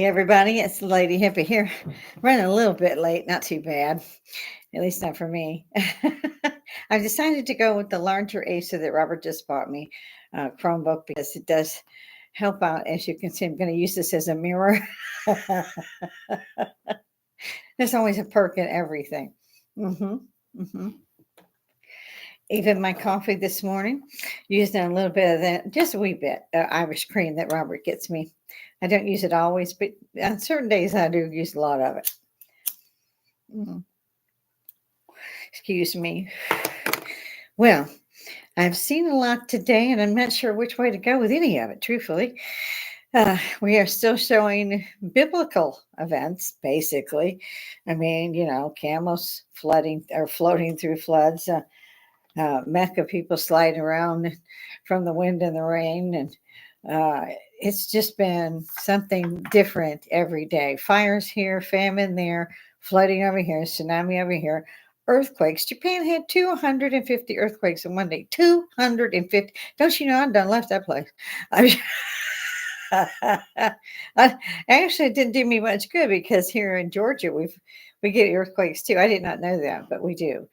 everybody. It's Lady Hippy here. Running a little bit late, not too bad. At least not for me. I've decided to go with the larger Acer that Robert just bought me, Chromebook, because it does help out. As you can see, I'm going to use this as a mirror. There's always a perk in everything. hmm hmm Even my coffee this morning, using a little bit of that, just a wee bit, Irish cream that Robert gets me. I don't use it always, but on certain days I do use a lot of it. Mm, Excuse me. Well, I've seen a lot today, and I'm not sure which way to go with any of it, truthfully. We are still showing biblical events, basically. I mean, camels flooding or floating through floods, Mecca people sliding around from the wind and the rain, and it's just been something different every day. Fires here, famine there, flooding over here, tsunami over here, earthquakes. Japan had 250 earthquakes in one day. 250. Don't you know I done left that place? I, actually, it didn't do me much good because here in Georgia we get earthquakes too. I did not know that, but we do.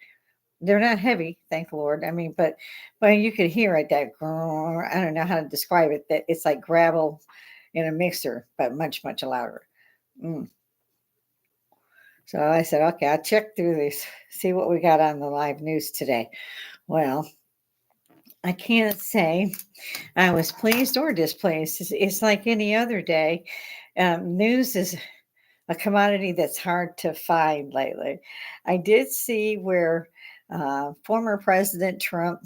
They're not heavy, thank the Lord. I mean, but you could hear it that I don't know how to describe it. That it's like gravel in a mixer, but much louder. Mm. So I said, okay, I'll check through this, see what we got on the live news today. Well, I can't say I was pleased or displeased. It's like any other day. News is a commodity that's hard to find lately. I did see where former President Trump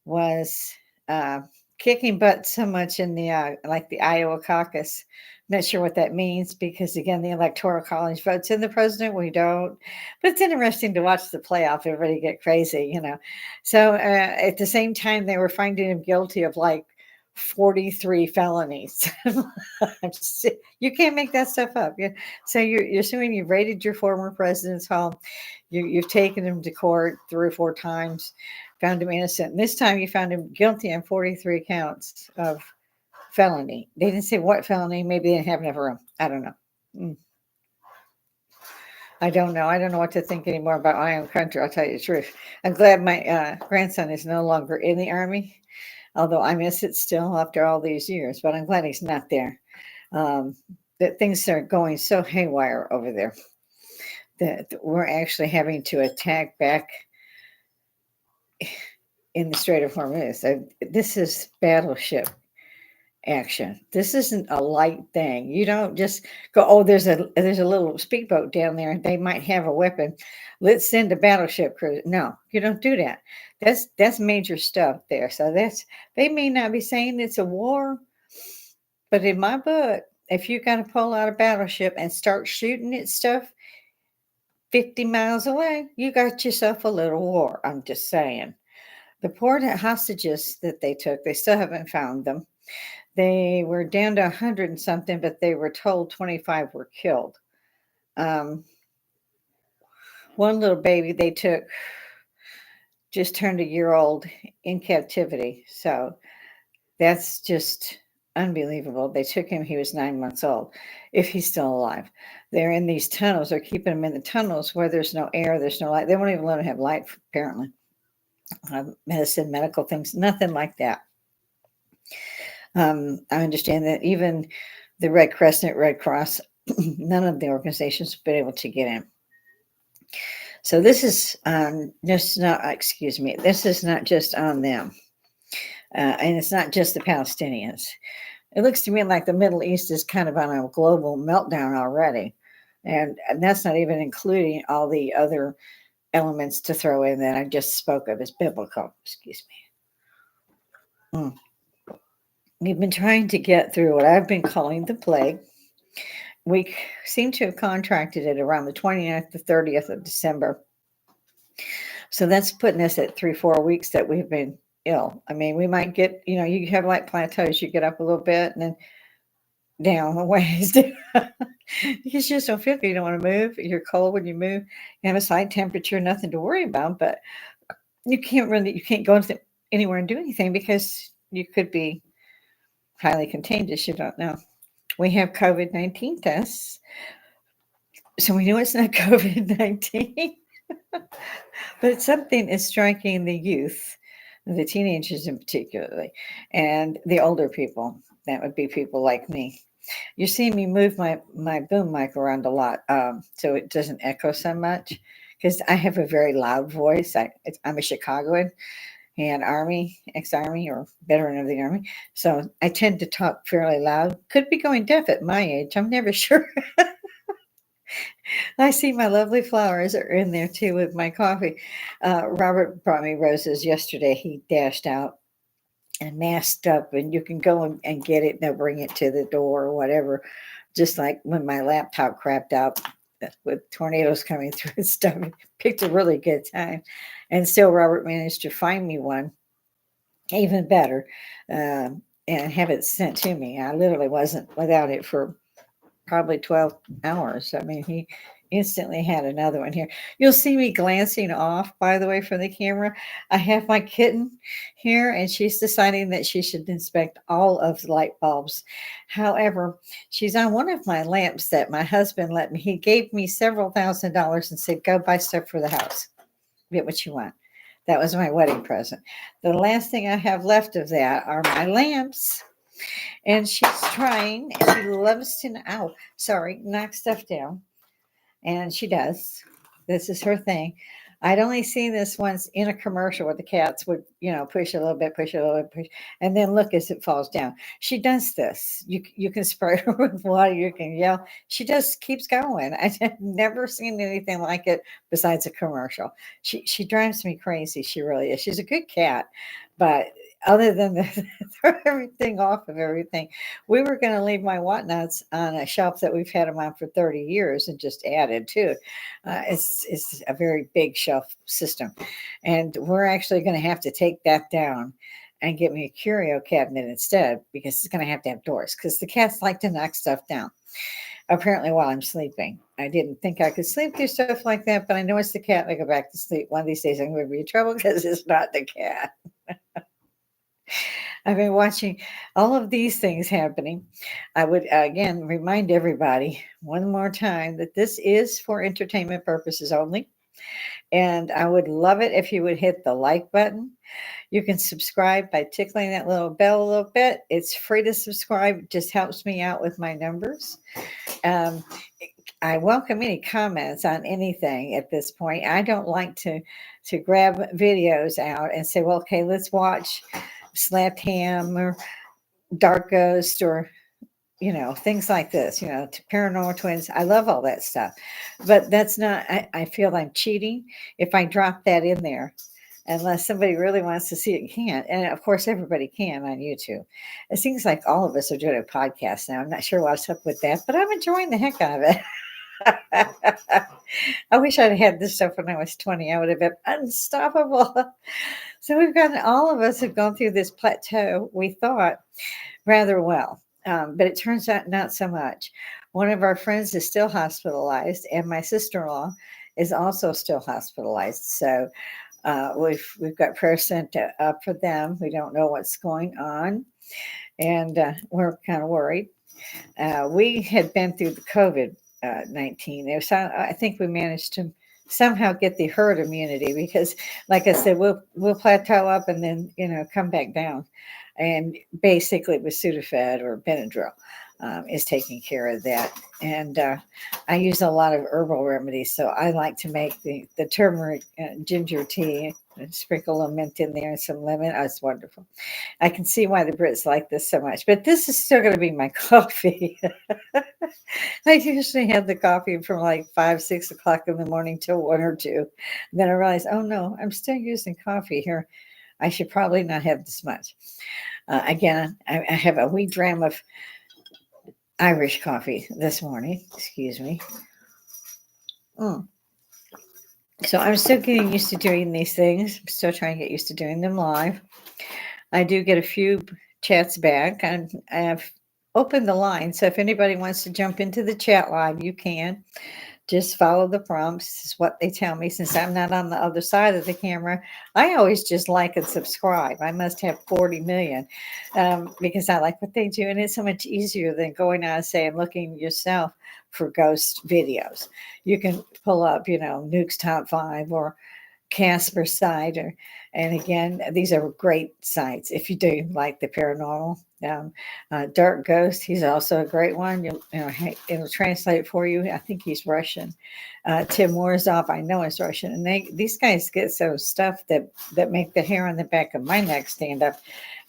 was kicking butt so much in the like the Iowa caucus. Not sure what that means because again, the Electoral College votes in the president. We don't, but it's interesting to watch the playoff. Everybody get crazy. So at the same time, they were finding him guilty of like 43 felonies. You can't make that stuff up. So you're suing. You've raided your former president's home. You've taken him to court 3 or 4 times, found him innocent. And this time you found him guilty on 43 counts of felony. They didn't say what felony. Maybe they didn't have enough room. I don't know. I don't know. I don't know what to think anymore about my own country. I'll tell you the truth. I'm glad my grandson is no longer in the Army, although I miss it still after all these years. But I'm glad he's not there. That things are going so haywire over there that we're actually having to attack back in the Strait of Hormuz. This is battleship action. This isn't a light thing. You don't just go, oh, there's a little speedboat down there. They might have a weapon. Let's send a battleship cruise. No, you don't do that. That's major stuff there. So they may not be saying it's a war, but in my book, if you got to pull out a battleship and start shooting at stuff 50 miles away, you got yourself a little war. I'm just saying. The poor hostages that they took, they still haven't found them. They were down to 100 and something, but they were told 25 were killed. One little baby they took just turned a year old in captivity. So that's just unbelievable. They took him, he was 9 months old, if he's still alive. They're in these tunnels. They're keeping him in the tunnels where there's no air, there's no light. They won't even let him have light, apparently. Medicine, medical things, nothing like that. I understand that even the Red Crescent, Red Cross, none of the organizations have been able to get in. So this is this is not just on them. And it's not just the Palestinians. It looks to me like the Middle East is kind of on a global meltdown already. And that's not even including all the other elements to throw in that I just spoke of as biblical. Excuse me. We've been trying to get through what I've been calling the plague. We seem to have contracted it around the 29th to 30th of December. So that's putting us at 3-4 weeks that we've been ill. I mean, we might get, you have like plateaus, you get up a little bit and then down a ways. You just don't feel good. You don't want to move. You're cold when you move. You have a side temperature, nothing to worry about, but you can't go anywhere and do anything because you could be highly contagious. You don't know. We have COVID-19 tests, so we know it's not COVID-19, but something is striking the youth, the teenagers in particularly, and the older people. That would be people like me. You're seeing me move my boom mic around a lot, so it doesn't echo so much. Because I have a very loud voice. I'm a Chicagoan and Army, ex-Army, or veteran of the Army. So I tend to talk fairly loud. Could be going deaf at my age. I'm never sure. I see my lovely flowers are in there too with my coffee. Robert brought me roses yesterday. He dashed out and masked up, and you can go and get it. They'll bring it to the door or whatever. Just like when my laptop crapped out with tornadoes coming through and stuff, picked a really good time. And still, Robert managed to find me one even better, and have it sent to me. I literally wasn't without it for probably 12 hours. I mean, he instantly had another one here. You'll see me glancing off, by the way, from the camera. I have my kitten here, and she's deciding that she should inspect all of the light bulbs. However, she's on one of my lamps that my husband let me. He gave me several $1,000s and said, go buy stuff for the house. Get what you want. That was my wedding present. The last thing I have left of that are my lamps. And she's trying, and she loves to, knock stuff down. And she does. This is her thing. I'd only seen this once in a commercial where the cats would, push a little bit, push a little bit, push, and then look as it falls down. She does this. You can spray her with water. You can yell. She just keeps going. I've never seen anything like it besides a commercial. She drives me crazy. She really is. She's a good cat, but other than the, throw everything off of everything, we were going to leave my whatnots on a shelf that we've had them on for 30 years and just added to it. It's a very big shelf system, and we're actually going to have to take that down and get me a curio cabinet instead, because it's going to have doors, because the cats like to knock stuff down. Apparently while I'm sleeping. I didn't think I could sleep through stuff like that, but I know it's the cat. I go back to sleep. One of these days I'm going to be in trouble because it's not the cat. I've been watching all of these things happening. I would again remind everybody one more time that this is for entertainment purposes only. And I would love it if you would hit the like button. You can subscribe by tickling that little bell a little bit. It's free to subscribe. It just helps me out with my numbers. Um, I welcome any comments on anything at this point. I don't like to grab videos out and say, well, okay, let's watch Slapped Ham or Dark Ghost or things like this, Paranormal Twins. I love all that stuff, but that's not, I feel I'm cheating if I drop that in there, unless somebody really wants to see it, can't. And of course, everybody can on YouTube. It seems like all of us are doing a podcast now. I'm not sure what's up with that, but I'm enjoying the heck out of it. I wish I'd had this stuff when I was 20. I would have been unstoppable. So all of us have gone through this plateau, we thought, rather well. But it turns out not so much. One of our friends is still hospitalized, and my sister-in-law is also still hospitalized. So we've got prayers sent up for them. We don't know what's going on, and we're kind of worried. We had been through the COVID-19. I think we managed to somehow get the herd immunity, because, like I said, we'll plateau up and then come back down. And basically with Sudafed or Benadryl is taking care of that. And I use a lot of herbal remedies, so I like to make the turmeric ginger tea and sprinkle a little mint in there and some lemon. Oh, it's wonderful. I can see why the Brits like this so much, but this is still going to be my coffee. I usually have the coffee from like 5, 6 o'clock in the morning till 1 or 2. And then I realize, oh no, I'm still using coffee here. I should probably not have this much. Again, I have a wee dram of Irish coffee this morning. Excuse me. So I'm still getting used to doing these things. I'm still trying to get used to doing them live. I do get a few chats back, and I have opened the line. So if anybody wants to jump into the chat live, you can. just follow the prompts, is what they tell me. Since I'm not on the other side of the camera, I always just like and subscribe. I must have 40 million because I like what they do. And it's so much easier than going out, say, and looking yourself for ghost videos. You can pull up, Nuke's Top 5 or Casper site, and again, these are great sites if you do like the paranormal. Dark Ghost, he's also a great one. It'll translate for you. I think he's Russian. Tim Morzov, I know is Russian, and these guys get some stuff that make the hair on the back of my neck stand up.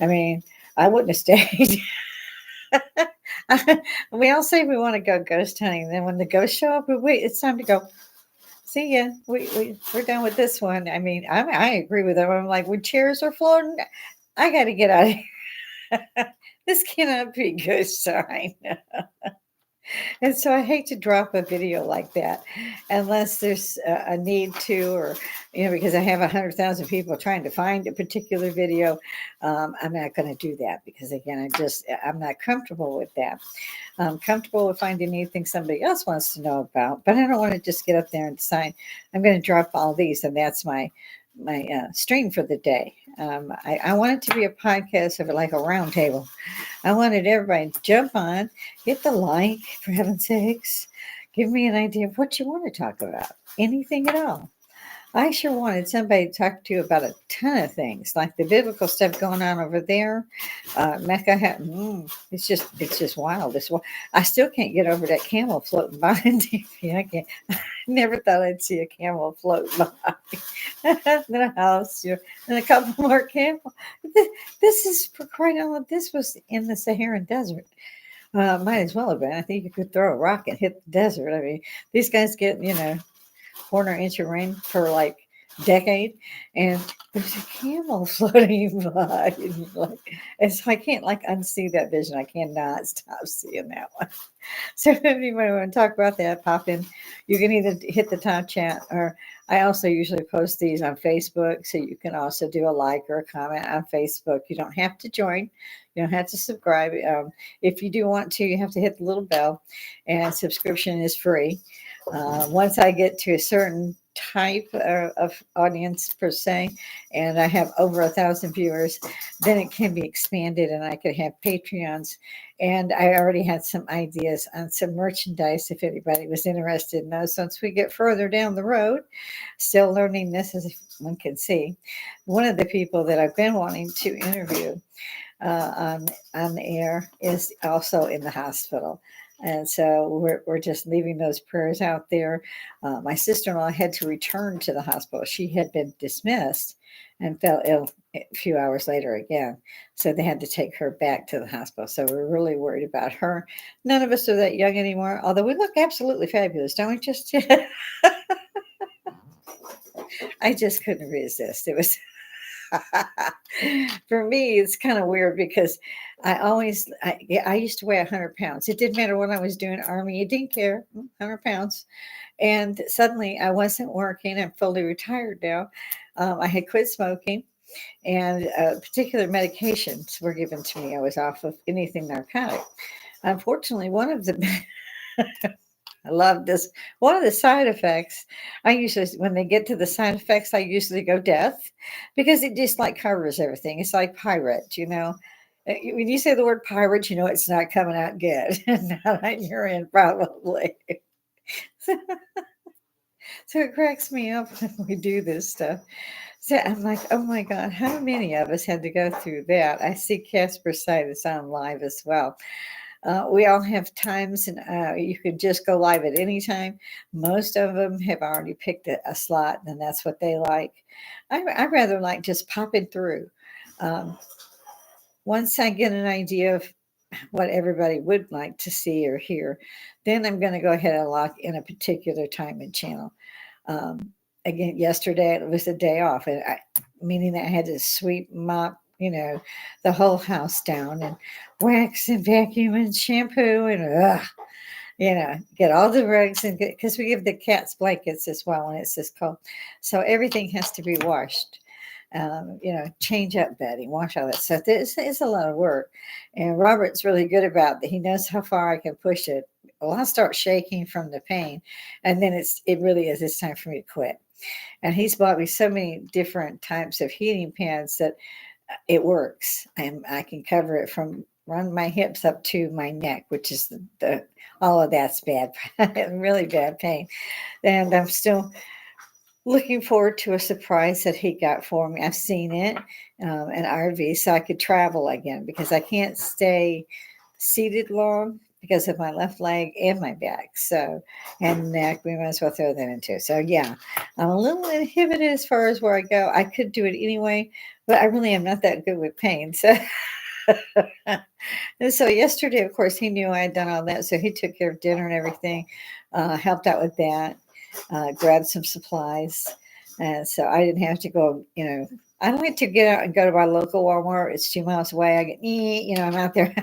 I mean, I wouldn't have stayed. We all say we want to go ghost hunting, then when the ghosts show up, wait, it's time to go. See ya. We're done with this one. I mean, I agree with them. I'm like, when chairs are floating, I got to get out of here. This cannot be a good sign. And so I hate to drop a video like that unless there's a need to, or, because I have 100,000 people trying to find a particular video. I'm not going to do that because, again, I'm not comfortable with that. I'm comfortable with finding anything somebody else wants to know about, but I don't want to just get up there and decide I'm going to drop all these, and that's my stream for the day. I want it to be a podcast of like a round table. I wanted everybody to jump on, hit the like, for heaven's sakes. Give me an idea of what you want to talk about. Anything at all. I sure wanted somebody to talk to you about a ton of things, like the biblical stuff going on over there. Mecca, it's just wild. I still can't get over that camel floating by on TV. I can't. I never thought I'd see a camel float by. Then a house, and a couple more camels. This is, for crying out loud, this was in the Saharan desert. Might as well have been. I think you could throw a rock and hit the desert. I mean, these guys get, corner inch of rain for like decade, and there's a camel floating by, and so I can't unsee that vision. I cannot stop seeing that one. So if anybody want to talk about that, pop in. You can either hit the top chat, or I also usually post these on Facebook, so you can also do a like or a comment on Facebook. You don't have to join. You don't have to subscribe. If you do want to, you have to hit the little bell, and subscription is free. Once I get to a certain type of audience per se, and I have over 1,000 viewers, then it can be expanded, and I could have Patreons. And I already had some ideas on some merchandise if anybody was interested in those. Once we get further down the road, still learning this, as one can see. One of the people that I've been wanting to interview on the air is also in the hospital. And so we're just leaving those prayers out there. My sister-in-law had to return to the hospital. She had been dismissed and fell ill a few hours later again. So they had to take her back to the hospital. So we're really worried about her. None of us are that young anymore, although we look absolutely fabulous, don't we? Just I just couldn't resist. It was for me, it's kind of weird because I used to weigh 100 pounds. It didn't matter what I was doing, Army, you didn't care, 100 pounds. And suddenly I wasn't working. I'm fully retired now. I had quit smoking, and particular medications were given to me. I was off of anything narcotic. Unfortunately, one of the I love this. One of the side effects, when they get to the side effects, I usually go death, because it just covers everything. It's like pirate, When you say the word pirate, it's not coming out good. Not on your end, probably. So it cracks me up when we do this stuff. So I'm like, oh my God, how many of us had to go through that? I see Casper site is on live as well. We all have times, and you could just go live at any time. Most of them have already picked a slot, and that's what they like. I rather like just popping through. Once I get an idea of what everybody would like to see or hear, then I'm going to go ahead and lock in a particular time and channel. Again, yesterday it was a day off, meaning that I had to sweep, mop, the whole house down, and wax and vacuum and shampoo and get all the rugs, and because we give the cats blankets as well when it's this cold, so everything has to be washed. Change up bedding, wash all that stuff. It's a lot of work, and Robert's really good about that. He knows how far I can push it well, I'll start shaking from the pain, and then it really is. It's time for me to quit. And he's bought me so many different types of heating pads that it works, and I can cover it from run my hips up to my neck, which is the all of that's bad, really bad pain. And I'm still looking forward to a surprise that he got for me. I've seen it, an RV, so I could travel again because I can't stay seated long because of my left leg and my back. So, and neck, we might as well throw that in too. So, yeah, I'm a little inhibited as far as where I go. I could do it anyway, but I really am not that good with pain. So, and so yesterday, of course, he knew I had done all that. So he took care of dinner and everything, helped out with that, grabbed some supplies. And so I didn't have to go, I don't like to get out and go to my local Walmart. It's 2 miles away. I get, I'm out there.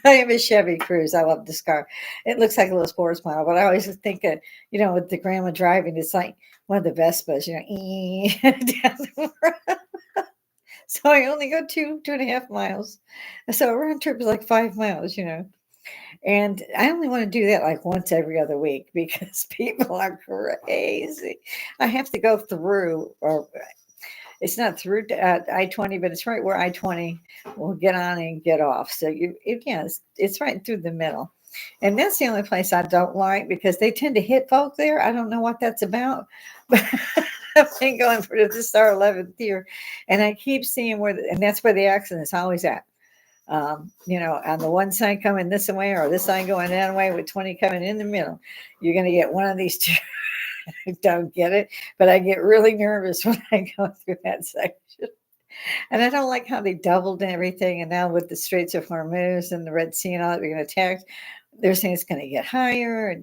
I have a Chevy Cruze. I love this car. It looks like a little sports model, but I always think of, with the grandma driving, it's like one of the Vespas, down the road. So I only go 2.5 miles. So a round trip is like 5 miles, And I only want to do that like once every other week because people are crazy. I have to go through, or it's not through I-20, but it's right where I-20 will get on and get off. So it's right through the middle. And that's the only place I don't like because they tend to hit folk there. I don't know what that's about, but I've been going for this our 11th year, and I keep seeing and that's where the accident is always at. On the one side coming this way or this side going that way with 20 coming in the middle, you're going to get one of these two. I don't get it, but I get really nervous when I go through that section. And I don't like how they doubled everything. And now with the Straits of Hormuz and the Red Sea and all that being attacked, they're saying it's going to get higher. And,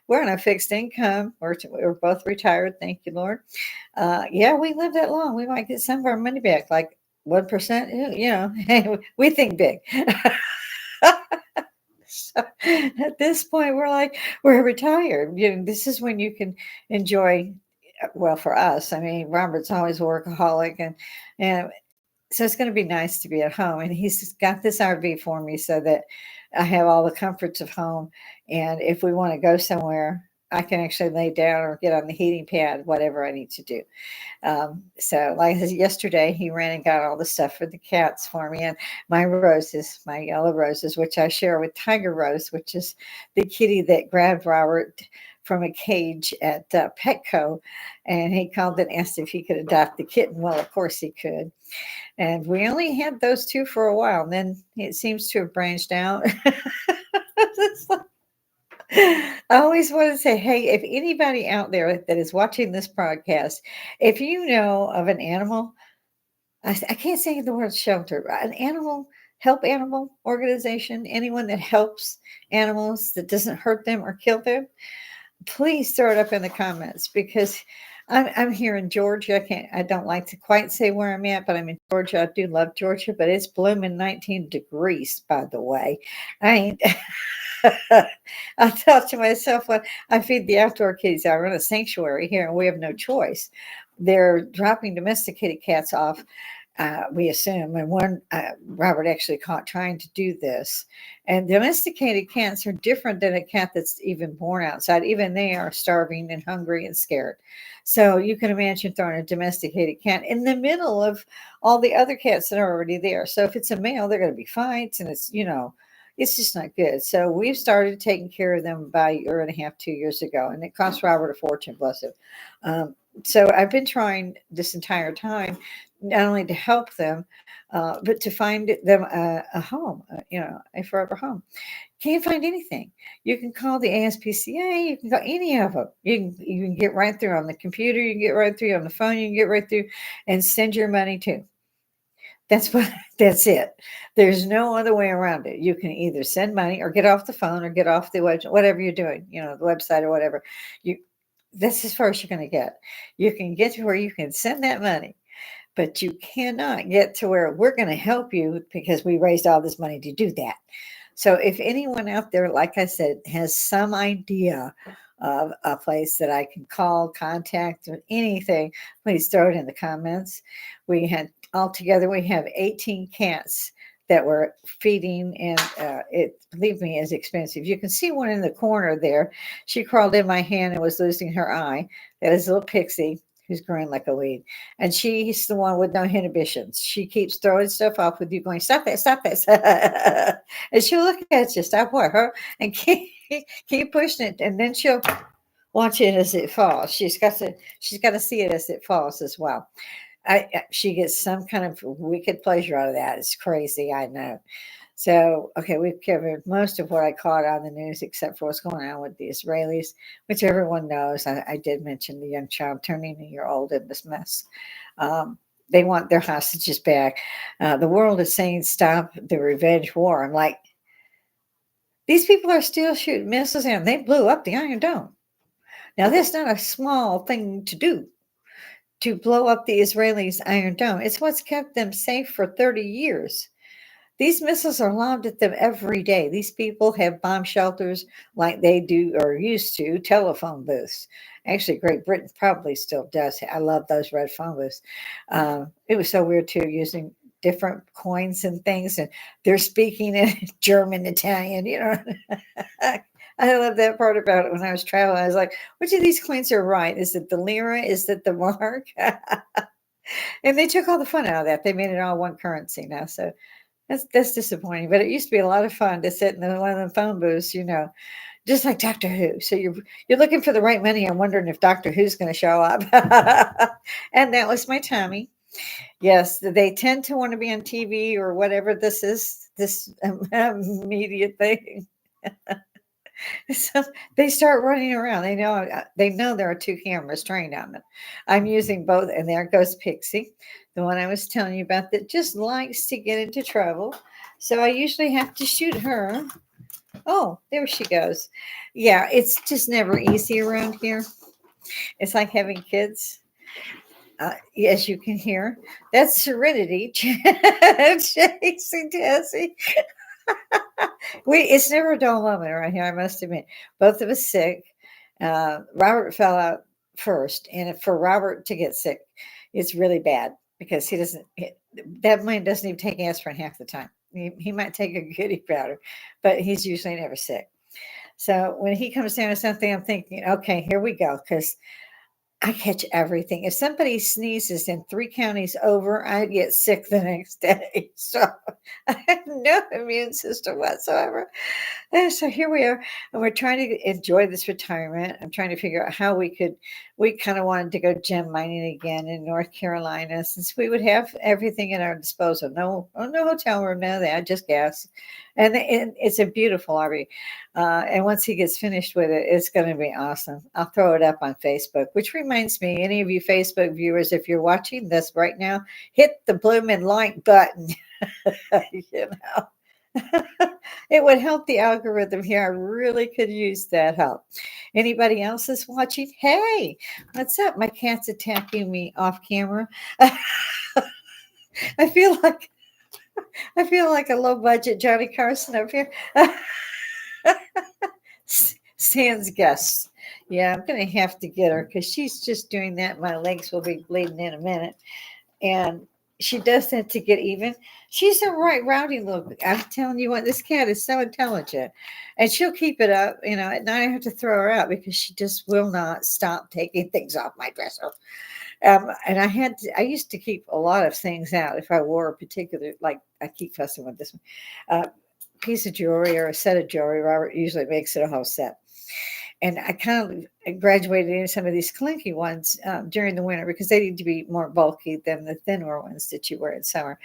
we're on a fixed income. We're both retired. Thank you, Lord. Yeah, we live that long. We might get some of our money back, like 1%. We think big. So at this point, we're retired. This is when you can enjoy. Well, for us, I mean, Robert's always a workaholic, and so it's going to be nice to be at home. And he's got this RV for me so that I have all the comforts of home. And if we want to go somewhere, I can actually lay down or get on the heating pad, whatever I need to do. So like I said, yesterday, he ran and got all the stuff for the cats for me, and my roses, my yellow roses, which I share with Tiger Rose, which is the kitty that grabbed Robert from a cage at Petco, and he called and asked if he could adopt the kitten. Well, of course he could. And we only had those two for a while, and then it seems to have branched out. I always want to say, hey, if anybody out there that is watching this podcast, if you know of an animal, I can't say the word shelter, an help animal organization, anyone that helps animals that doesn't hurt them or kill them, please throw it up in the comments because I'm here in Georgia. I don't like to quite say where I'm at, but I'm in Georgia. I do love Georgia, but it's blooming 19 degrees, by the way. I ain't. I thought to myself, when I feed the outdoor kitties, I run a sanctuary here, and we have no choice. They're dropping domesticated cats off, we assume, and one Robert actually caught trying to do this. And domesticated cats are different than a cat that's even born outside. Even they are starving and hungry and scared. So you can imagine throwing a domesticated cat in the middle of all the other cats that are already there. So if it's a male, they're going to be fights, and it's just not good. So we've started taking care of them about a year and a half, 2 years ago, and it cost Robert a fortune, bless him. So I've been trying this entire time, not only to help them, but to find them a home, a forever home. Can't find anything. You can call the ASPCA. You can call any of them. You can get right through on the computer. You can get right through on the phone. You can get right through and send your money to. That's it. There's no other way around it. You can either send money or get off the phone or get off the website, whatever you're doing, the website or whatever. That's as far as you're going to get. You can get to where you can send that money, but you cannot get to where we're going to help you because we raised all this money to do that. So if anyone out there, like I said, has some idea of a place that I can call, contact, or anything, please throw it in the comments. Altogether, we have 18 cats that were feeding, and it, believe me, is expensive. You can see one in the corner there. She crawled in my hand and was losing her eye. That is a little pixie who's growing like a weed. And she's the one with no inhibitions. She keeps throwing stuff off with you going, stop that, stop that. And she'll look at you, stop what, her? And keep pushing it. And then she'll watch it as it falls. She's got to see it as it falls as well. She gets some kind of wicked pleasure out of that. It's crazy, I know. So, okay, we've covered most of what I caught on the news, except for what's going on with the Israelis, which everyone knows. I did mention the young child turning a year old in this mess. They want their hostages back. The world is saying stop the revenge war. I'm like, these people are still shooting missiles, and they blew up the Iron Dome. Now, that's not a small thing to do, to blow up the Israelis' Iron Dome. It's what's kept them safe for 30 years. These missiles are lobbed at them every day. These people have bomb shelters like they do or used to telephone booths. Actually, Great Britain probably still does. I love those red phone booths. It was so weird too, using different coins and things, and they're speaking in German, Italian. I love that part about it. When I was traveling, I was like, which of these coins are right? Is it the lira? Is it the mark? And they took all the fun out of that. They made it all one currency now. So that's disappointing. But it used to be a lot of fun to sit in one of the phone booths, just like Doctor Who. So you're looking for the right money. I'm wondering if Doctor Who's going to show up. And that was my Tommy. Yes, they tend to want to be on TV or whatever this is, this media thing. So they start running around. They know there are two cameras trained on them. I'm using both, and there goes Pixie, the one I was telling you about that just likes to get into trouble. So I usually have to shoot her. Oh, there she goes. Yeah, it's just never easy around here. It's like having kids. As you can hear, that's Serenity chasing Tessie. It's never a dull moment right here, I must admit. Both of us sick. Robert fell out first, and for Robert to get sick, it's really bad because that man doesn't even take aspirin half the time. He might take a goody powder, but he's usually never sick. So when he comes down with something, I'm thinking, okay, here we go, because I catch everything. If somebody sneezes in 3 counties over, I get sick the next day. So I have no immune system whatsoever. And so here we are, and we're trying to enjoy this retirement. I'm trying to figure out how we kind of wanted to go gem mining again in North Carolina, since we would have everything at our disposal. No hotel room, none of that, just gas. And it's a beautiful RV. And once he gets finished with it, it's going to be awesome. I'll throw it up on Facebook, which reminds me, any of you Facebook viewers, if you're watching this right now, hit the blooming like button. you know. It would help the algorithm here. I really could use that help. Anybody else is watching? Hey, what's up? My cat's attacking me off camera. I feel like a low budget Johnny Carson up here. Sans guests. Yeah, I'm going to have to get her because she's just doing that. My legs will be bleeding in a minute. And she does that to get even. She's a right rowdy little. I'm telling you what, this cat is so intelligent, and she'll keep it up. At night I have to throw her out because she just will not stop taking things off my dresser. And I used to keep a lot of things out if I wore a particular, like I keep fussing with this one, piece of jewelry or a set of jewelry. Robert usually makes it a whole set. And I kind of graduated into some of these clinky ones during the winter because they need to be more bulky than the thinner ones that you wear in summer.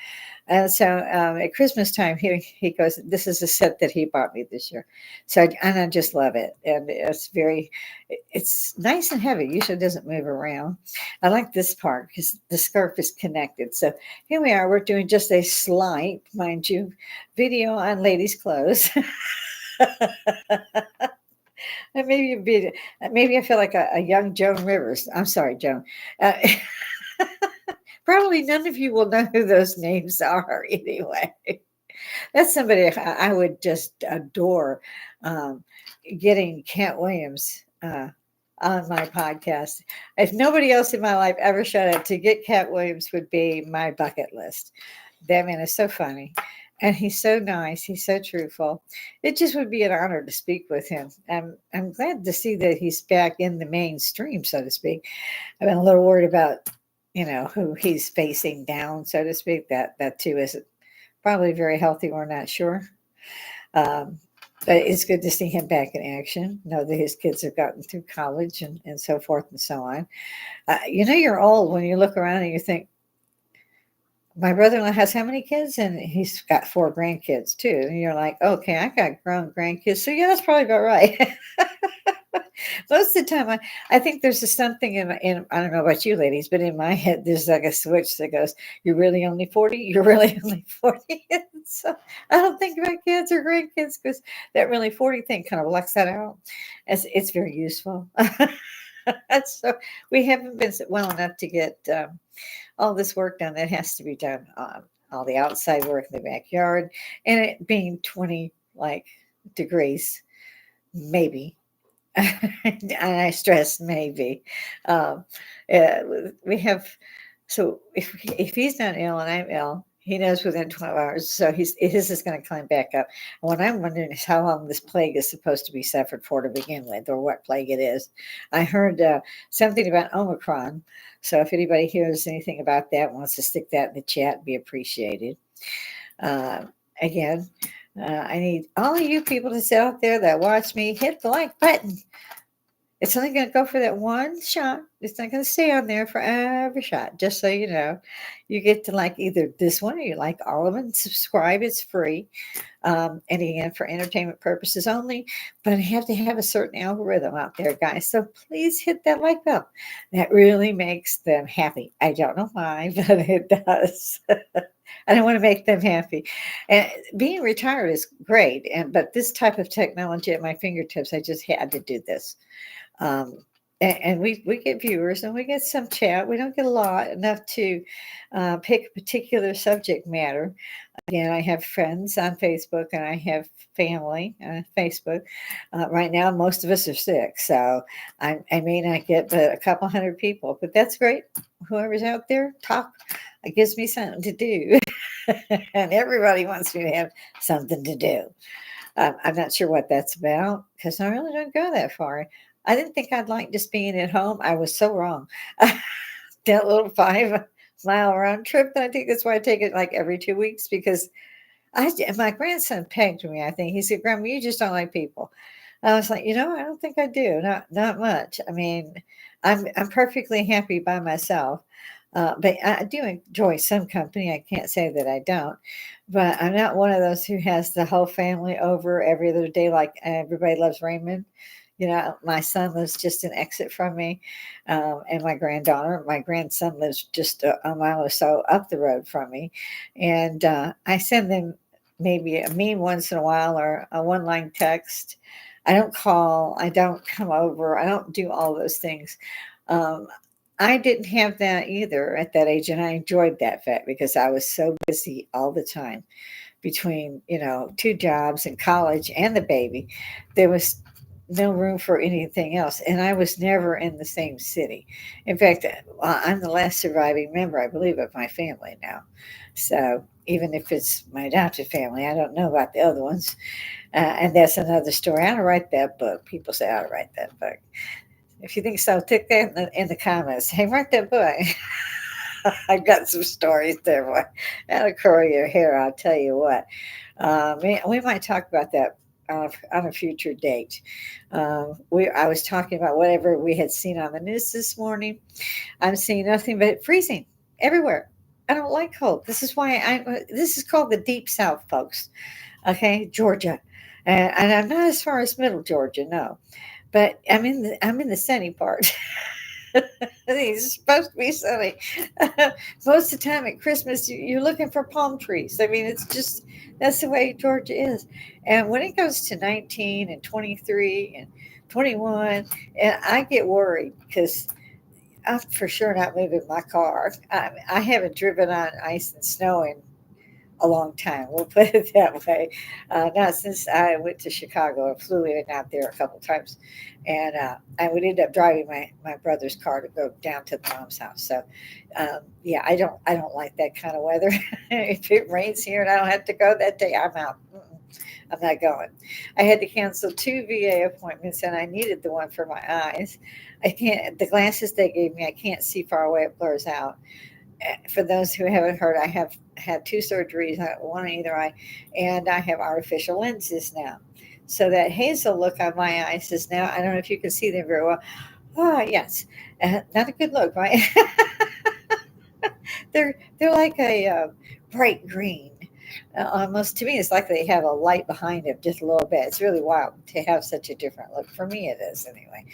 And so at Christmas time, he goes, this is a set that he bought me this year. So I just love it. And it's nice and heavy. Usually doesn't move around. I like this part because the scarf is connected. So here we are. We're doing just a slight, mind you, video on ladies' clothes. And maybe I feel like a young Joan Rivers. I'm sorry, Joan. Uh, Probably none of you will know who those names are anyway. That's somebody I would just adore, getting Cat Williams on my podcast. If nobody else in my life ever showed up, to get Cat Williams would be my bucket list. That man is so funny. and he's so nice. He's so truthful. It just would be an honor to speak with him. I'm glad to see that he's back in the mainstream, so to speak. I've been a little worried about, who he's facing down, so to speak. That too is probably very healthy. We're not sure. Um, but it's good to see him back in action. Know that his kids have gotten through college and so forth and so on. You're old when you look around and you think, my brother-in-law has how many kids? And he's got 4 grandkids too. And you're like, okay, I got grown grandkids. So yeah, that's probably about right. Most of the time, I think there's just something in, I don't know about you ladies, but in my head, there's like a switch that goes, you're really only 40? You're really only 40? And so I don't think about kids or grandkids because that really 40 thing kind of blocks that out. It's very useful. So we haven't been well enough to get all this work done that has to be done on all the outside work in the backyard, and it being 20 like degrees, maybe. And I stress maybe. Um, we have, so if he's not ill and I'm ill, he knows within 12 hours. So his is going to climb back up. And what I'm wondering is how long this plague is supposed to be suffered for to begin with, or what plague it is. I heard something about Omicron. So if anybody hears anything about that, wants to stick that in the chat, be appreciated. Uh, Again, I need all of you people to sit out there that watch me hit the like button. It's only going to go for that one shot. It's not going to stay on there for every shot. Just so you know, you get to like either this one or you like all of them. Subscribe. It's free. And again, for entertainment purposes only. But I have to have a certain algorithm out there, guys. So please hit that like bell. That really makes them happy. I don't know why, but it does. I don't want to make them happy. And being retired is great, but this type of technology at my fingertips, I just had to do this. Um, and we get viewers and we get some chat. We don't get a lot, enough to pick a particular subject matter. Again, I have friends on Facebook and I have family on Facebook. Right now, most of us are sick, so I may not get but a couple hundred people, but that's great. Whoever's out there, talk. It gives me something to do. And everybody wants me to have something to do. I'm not sure what that's about because I really don't go that far. I didn't think I'd like just being at home. I was so wrong. That little 5-mile round trip that I take, that's why I take it like every 2 weeks because my grandson pegged me, I think. He said, Grandma, you just don't like people. I was like, I don't think I do. Not much. I mean, I'm perfectly happy by myself. But I do enjoy some company. I can't say that I don't. But I'm not one of those who has the whole family over every other day like Everybody Loves Raymond. My son lives just an exit from me, and my grandson lives just a mile or so up the road from me. And I send them maybe a meme once in a while or a one-line text. I don't call. I don't come over. I don't do all those things. Um, I didn't have that either at that age, and I enjoyed that fact because I was so busy all the time between 2 jobs and college and the baby. There was no room for anything else, and I was never in the same city. In fact, I'm the last surviving member, I believe, of my family now. So even if it's my adopted family, I don't know about the other ones. And that's another story. I ought to write that book. People say I ought to write that book. If you think so, tick that in the comments. Hey, write that book. I got some stories there, boy. That'll curl your hair, I'll tell you what. We might talk about that on a future date. I was talking about whatever we had seen on the news this morning. I'm seeing nothing but freezing everywhere. I don't like cold. This is called the Deep South, folks. Okay, Georgia. And I'm not as far as middle Georgia, no. But I'm in the sunny part. It's supposed to be sunny. Most of the time at Christmas, you're looking for palm trees. I mean, it's just that's the way Georgia is. And when it goes to 19 and 23 and 21, and I get worried because I'm for sure not moving my car. I haven't driven on ice and snow in a long time. We'll put it that way. Not since I went to Chicago. I flew in and out there a couple times, and I would end up driving my brother's car to go down to the mom's house. So, yeah, I don't like that kind of weather. If it rains here and I don't have to go that day, I'm out. I'm not going. I had to cancel two VA appointments, and I needed the one for my eyes. I can't. The glasses they gave me, I can't see far away. It blurs out. For those who haven't heard, I have had two surgeries, one in either eye, and I have artificial lenses now. So that hazel look on my eyes is now. I don't know if you can see them very well. Ah, yes, not a good look, right? They're like a bright green. Almost to me, it's like they have a light behind them just a little bit. It's really wild to have such a different look. For me, it is anyway.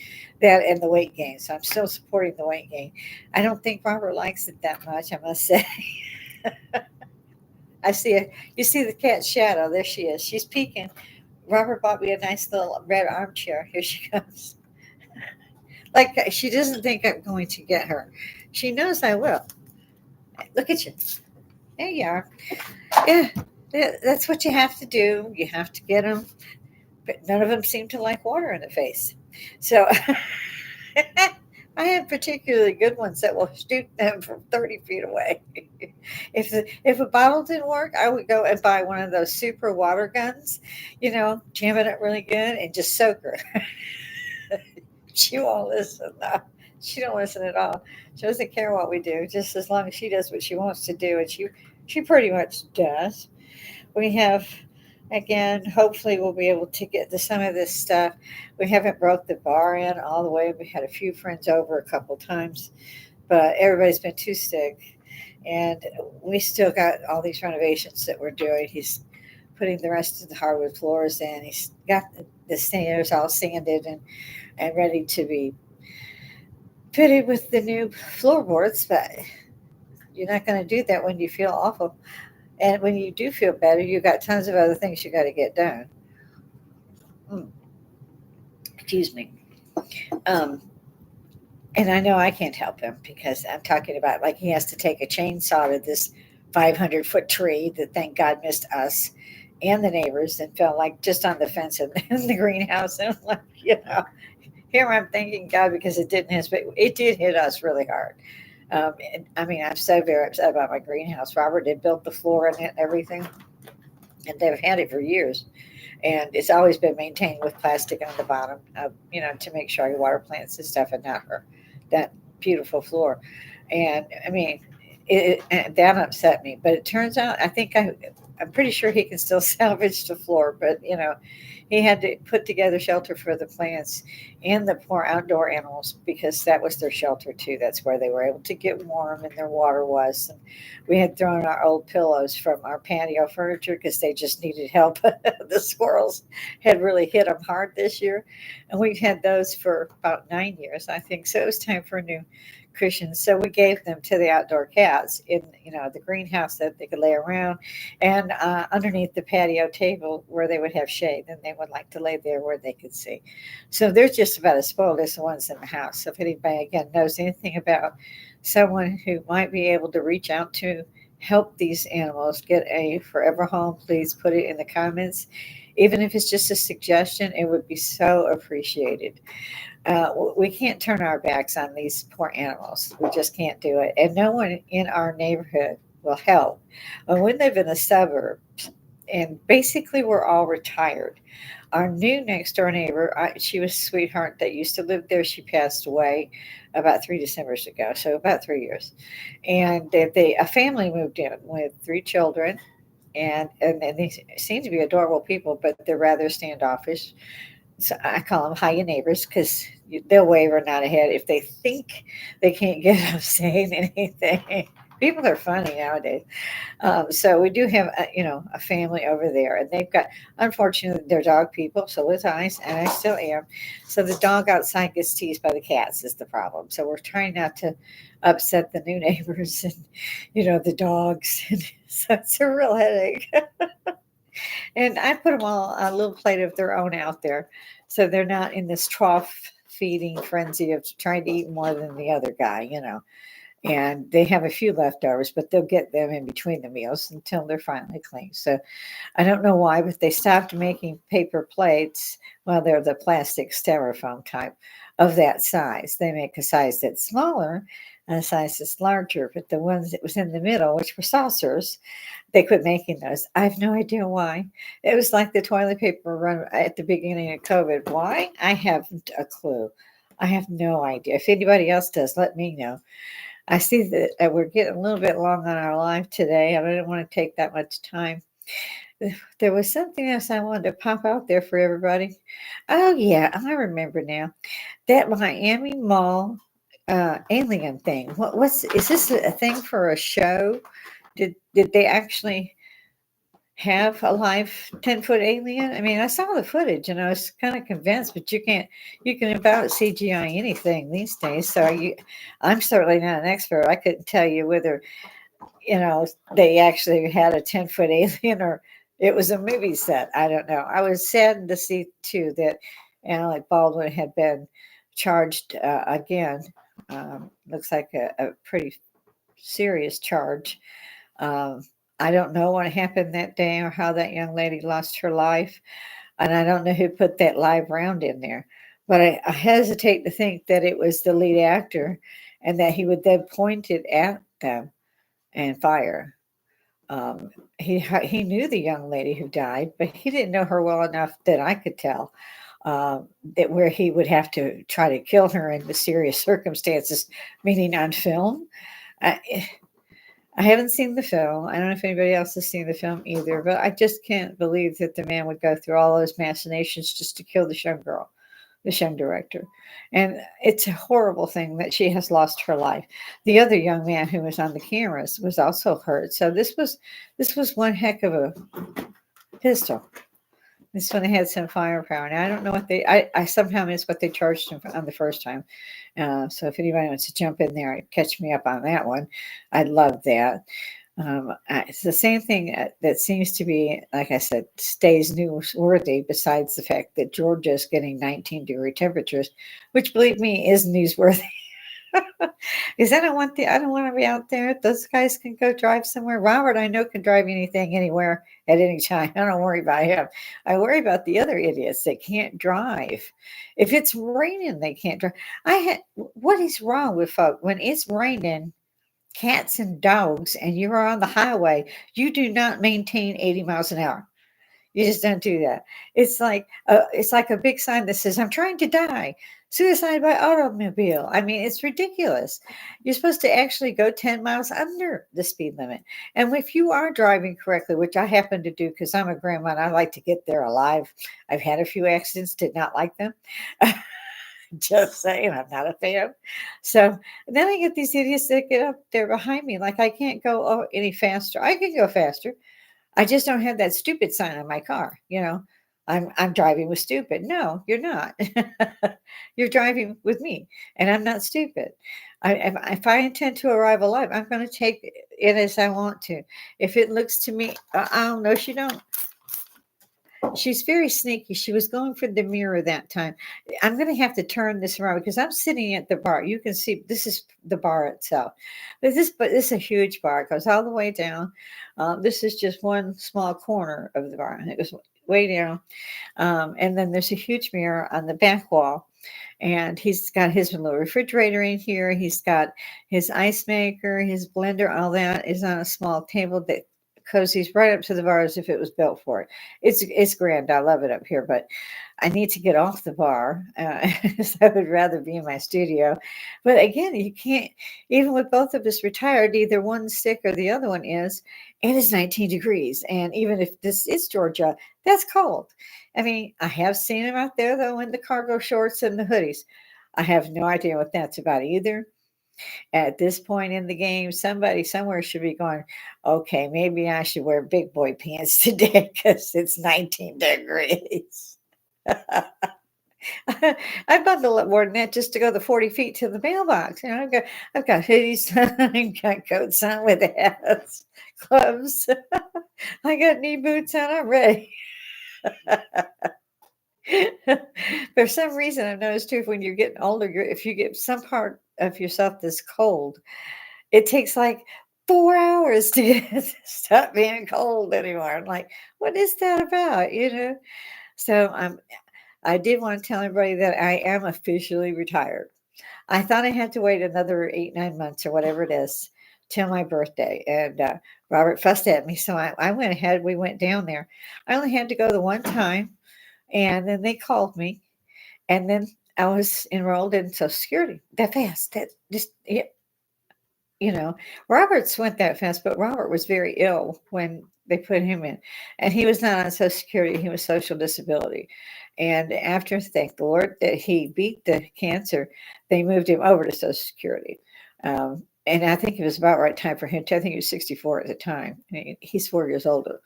That and the weight gain. So I'm still supporting the weight gain. I don't think Robert likes it that much, I must say. I see it. You see the cat's shadow. There she is. She's peeking. Robert bought me a nice little red armchair. Here she comes. Like she doesn't think I'm going to get her. She knows I will. Look at you. There you are. Yeah, that's what you have to do. You have to get them, but none of them seem to like water in the face. So I have particularly good ones that will shoot them from 30 feet away. If a bottle didn't work, I would go and buy one of those super water guns, jam it up really good and just soak her. She won't listen though. She don't listen at all. She doesn't care what we do, just as long as she does what she wants to do, and she pretty much does. We have, again, hopefully we'll be able to get to some of this stuff. We haven't broke the bar in all the way. We had a few friends over a couple times, but everybody's been too sick, and we still got all these renovations that we're doing. He's putting the rest of the hardwood floors in. He's got the stairs all sanded and ready to be fitted with the new floorboards, but you're not going to do that when you feel awful. And when you do feel better, you got tons of other things you got to get done. Mm, excuse me. Um, and I know I can't help him because I'm talking about like he has to take a chainsaw to this 500-foot tree that thank God missed us and the neighbors and fell like just on the fence in the greenhouse. And I'm like, here I'm thanking God because it didn't hit, but it did hit us really hard. And, I mean, I'm so very upset about my greenhouse. Robert had built the floor in it and everything, and they've had it for years. And it's always been maintained with plastic on the bottom, to make sure I water plants and stuff and not hurt that beautiful floor. And I mean, that upset me. But it turns out, I'm pretty sure he can still salvage the floor, but he had to put together shelter for the plants and the poor outdoor animals because that was their shelter too. That's where they were able to get warm and their water was. And we had thrown our old pillows from our patio furniture because they just needed help. The squirrels had really hit them hard this year, and we've had those for about 9 years, I think. So it was time for a new cushions. So we gave them to the outdoor cats in the greenhouse that they could lay around, and underneath the patio table where they would have shade, and they would like to lay there where they could see. So they're just about as spoiled as the ones in the house. So if anybody again knows anything about someone who might be able to reach out to help these animals get a forever home, please put it in the comments. Even if it's just a suggestion, it would be so appreciated. We can't turn our backs on these poor animals. We just can't do it. And no one in our neighborhood will help. We live in a suburb, and basically we're all retired. Our new next door neighbor, she was a sweetheart that used to live there. She passed away about 3 Decembers ago, so about 3 years. And a family moved in with three children, and they seem to be adorable people, but they're rather standoffish. So I call them high neighbors because they'll wave or nod ahead if they think they can't get up saying anything. People are funny nowadays. So we do have a family over there, and they've got, unfortunately, they're dog people. So was I, and I still am. So the dog outside gets teased by the cats is the problem. So we're trying not to upset the new neighbors and the dogs. So it's a real headache. And I put them all a little plate of their own out there, so they're not in this trough feeding frenzy of trying to eat more than the other guy. and they have a few leftovers, but they'll get them in between the meals until they're finally clean. So I don't know why, but they stopped making paper plates. Well, they're the plastic styrofoam type of that size. They make a size that's smaller and a size that's larger, but the ones that was in the middle, which were saucers, they quit making those. I have no idea why. It was like the toilet paper run at the beginning of COVID. Why? I haven't a clue. I have no idea. If anybody else does, let me know. I see that we're getting a little bit long on our live today. I didn't want to take that much time. There was something else I wanted to pop out there for everybody. Oh yeah, I remember now. That Miami Mall alien thing. What's is this a thing for a show? Did they actually have a live 10-foot alien? I mean, I saw the footage and I was kind of convinced, but you can about CGI anything these days. I'm certainly not an expert. I couldn't tell you whether they actually had a 10-foot alien or it was a movie set. I don't know. I was saddened to see too that Alec Baldwin had been charged again. Looks like a pretty serious charge. Um, I don't know what happened that day or how that young lady lost her life. And I don't know who put that live round in there. But I hesitate to think that it was the lead actor and that he would then point it at them and fire. He knew the young lady who died, but he didn't know her well enough that I could tell that where he would have to try to kill her in mysterious circumstances, meaning on film. I, I haven't seen the film. I don't know if anybody else has seen the film either, but I just can't believe that the man would go through all those machinations just to kill this young girl, this young director. And it's a horrible thing that she has lost her life. The other young man who was on the cameras was also hurt. So this was one heck of a pistol. This one had some firepower. And I don't know what I somehow missed what they charged him on the first time. So if anybody wants to jump in there and catch me up on that one, I'd love that. It's the same thing that seems to be, like I said, stays newsworthy, besides the fact that Georgia is getting 19-degree temperatures, which, believe me, is newsworthy. Because I don't want to be out there. Those guys can go drive somewhere. Robert, I know, can drive anything, anywhere, at any time. I don't worry about him. I worry about the other idiots that can't drive. If it's raining, they can't drive. What is wrong with folk when it's raining? Cats and dogs, and you are on the highway, you do not maintain 80 miles an hour. You just don't do that. It's like a big sign that says, "I'm trying to die. Suicide by automobile." I mean, it's ridiculous. You're supposed to actually go 10 miles under the speed limit. And if you are driving correctly, which I happen to do because I'm a grandma and I like to get there alive. I've had a few accidents, did not like them. Just saying, I'm not a fan. So then I get these idiots that get up there behind me, like I can't go any faster. I can go faster. I just don't have that stupid sign on my car. I'm driving with stupid. No, you're not. You're driving with me, and I'm not stupid. If I intend to arrive alive, I'm going to take it as I want to. If it looks to me, I don't know. She don't. She's very sneaky. She was going for the mirror that time. I'm going to have to turn this around because I'm sitting at the bar. You can see this is the bar itself. But this is a huge bar. It goes all the way down. This is just one small corner of the bar. And it goes way down. And then there's a huge mirror on the back wall. And he's got his little refrigerator in here. He's got his ice maker, his blender, all that is on a small table that cozies right up to the bar as if it was built for it. It's grand. I love it up here, but I need to get off the bar. So I would rather be in my studio. But again, you can't, even with both of us retired, either one's sick or the other one is, and it's 19 degrees. And even if this is Georgia, that's cold. I mean, I have seen them out there, though, in the cargo shorts and the hoodies. I have no idea what that's about either. At this point in the game, somebody somewhere should be going, okay, maybe I should wear big boy pants today because it's 19 degrees. I bundle up more than that just to go the 40 feet to the mailbox. I've got hoodies on, I've got coats on with hats, gloves. I got knee boots on. I'm ready. For some reason, I've noticed too, when you're getting older, if you get some part of yourself that's cold, It takes like 4 hours to get to stop being cold anymore. I'm like, what is that about? So I did want to tell everybody that I am officially retired. I thought I had to wait another 8, 9 months or whatever it is till my birthday. And Robert fussed at me. So I went ahead. We went down there. I only had to go the one time. And then they called me. And then I was enrolled in Social Security that fast. That just, you know, Robert's went that fast, but Robert was very ill when they put him in. And he was not on Social Security, he was social disability. And after, thank the Lord that he beat the cancer, they moved him over to Social Security. And I think it was about right time for him too. I think he was 64 at the time. He's 4 years older.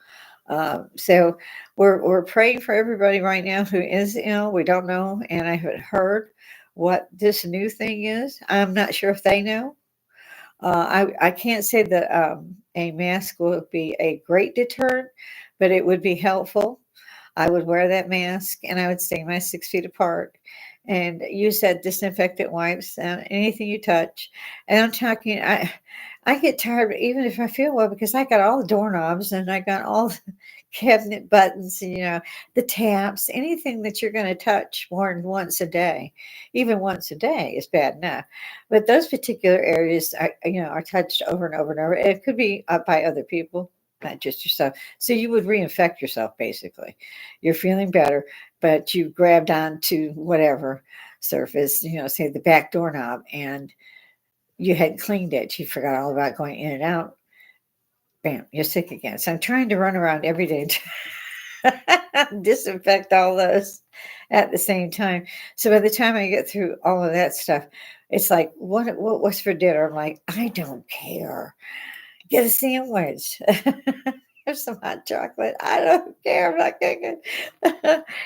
So we're praying for everybody right now who is ill. We don't know, and I had heard what this new thing is. I'm not sure if they know. I can't say that a mask would be a great deterrent, but it would be helpful. I would wear that mask and I would stay my 6 feet apart and use that disinfectant wipes and anything you touch. And I'm talking, I get tired even if I feel well because I got all the doorknobs and I got all the cabinet buttons, the taps, anything that you're going to touch more than once a day. Even once a day is bad enough. But those particular areas are touched over and over and over. It could be by other people, not just yourself. So you would reinfect yourself basically. You're feeling better, but you grabbed onto whatever surface, say the back doorknob, and you hadn't cleaned it. You forgot all about going in and out. Bam, you're sick again. So I'm trying to run around every day to disinfect all those at the same time. So by the time I get through all of that stuff, it's like, what's for dinner? I'm like, I don't care. Get a sandwich. Have some hot chocolate. I don't care. I'm not cooking.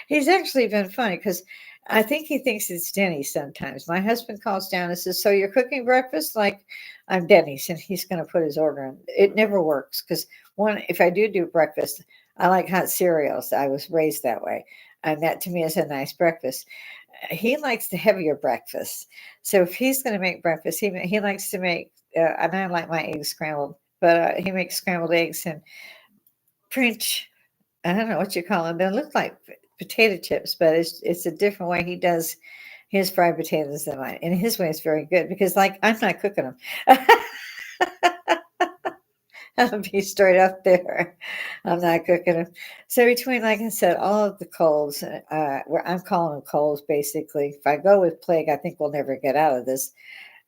He's actually been funny because I think he thinks it's Denny's sometimes. My husband calls down and says, "So you're cooking breakfast?" Like, I'm Denny's, and he's going to put his order in. It never works because if I do breakfast, I like hot cereals. I was raised that way, and that to me is a nice breakfast. He likes the heavier breakfast. So if he's going to make breakfast, he likes to make. And I like my eggs scrambled, but he makes scrambled eggs and French. I don't know what you call them. They look like potato chips, but it's a different way he does his fried potatoes than mine. And his way is very good because, like, I'm not cooking them. I'll be straight up there. I'm not cooking them. So between, like I said, all of the colds, I'm calling them colds basically. If I go with plague, I think we'll never get out of this.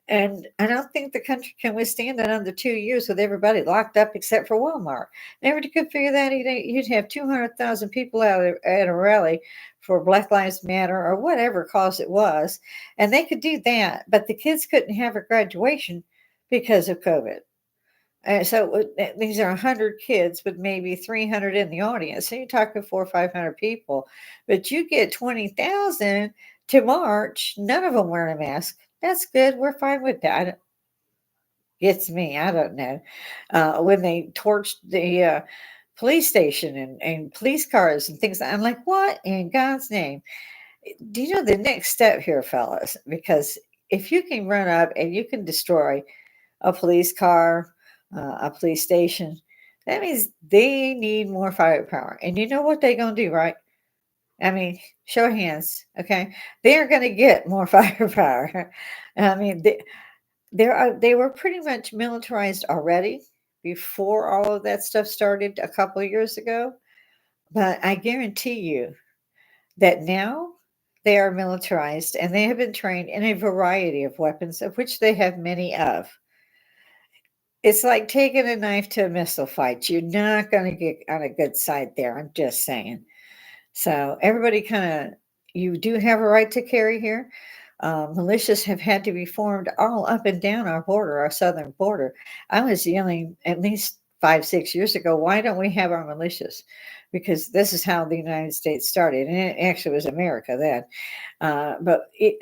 And I don't think the country can withstand another 2 years with everybody locked up except for Walmart. Never could figure that either. You'd have 200,000 people out at a rally for Black Lives Matter or whatever cause it was. And they could do that, but the kids couldn't have a graduation because of COVID. So these are 100 kids with maybe 300 in the audience. So you're talking 400 or 500 people, but you get 20,000 to march, none of them wearing a mask. That's good. We're fine with that. Gets me. I don't know. When they torched the police station and police cars and things, I'm like, what in God's name? Do you know the next step here, fellas? Because if you can run up and you can destroy a police car, a police station, that means they need more firepower. And you know what they're going to do, right? I mean, show of hands, okay? They are going to get more firepower. I mean, they were pretty much militarized already before all of that stuff started a couple of years ago. But I guarantee you that now they are militarized and they have been trained in a variety of weapons, of which they have many of. It's like taking a knife to a missile fight. You're not going to get on a good side there. I'm just saying. So everybody you do have a right to carry here. Militias have had to be formed all up and down our border, our southern border. I was yelling at least 5, 6 years ago, why don't we have our militias? Because this is how the United States started. And it actually was America then.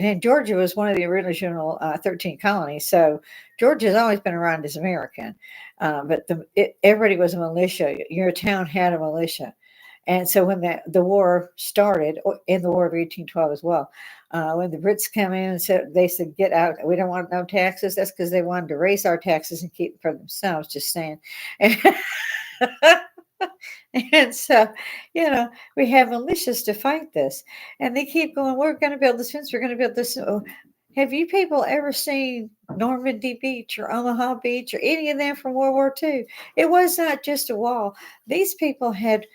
And Georgia was one of the original 13 colonies. So Georgia has always been around as American. But everybody was a militia. Your town had a militia. And so when the war started, in the War of 1812 as well, when the Brits come in and said, they said, get out, we don't want no taxes. That's because they wanted to raise our taxes and keep them for themselves, just saying. And, and so, we have militias to fight this. And they keep going, we're going to build this fence, we're going to build this. Oh, have you people ever seen Normandy Beach or Omaha Beach or any of them from World War II? It was not just a wall. These people had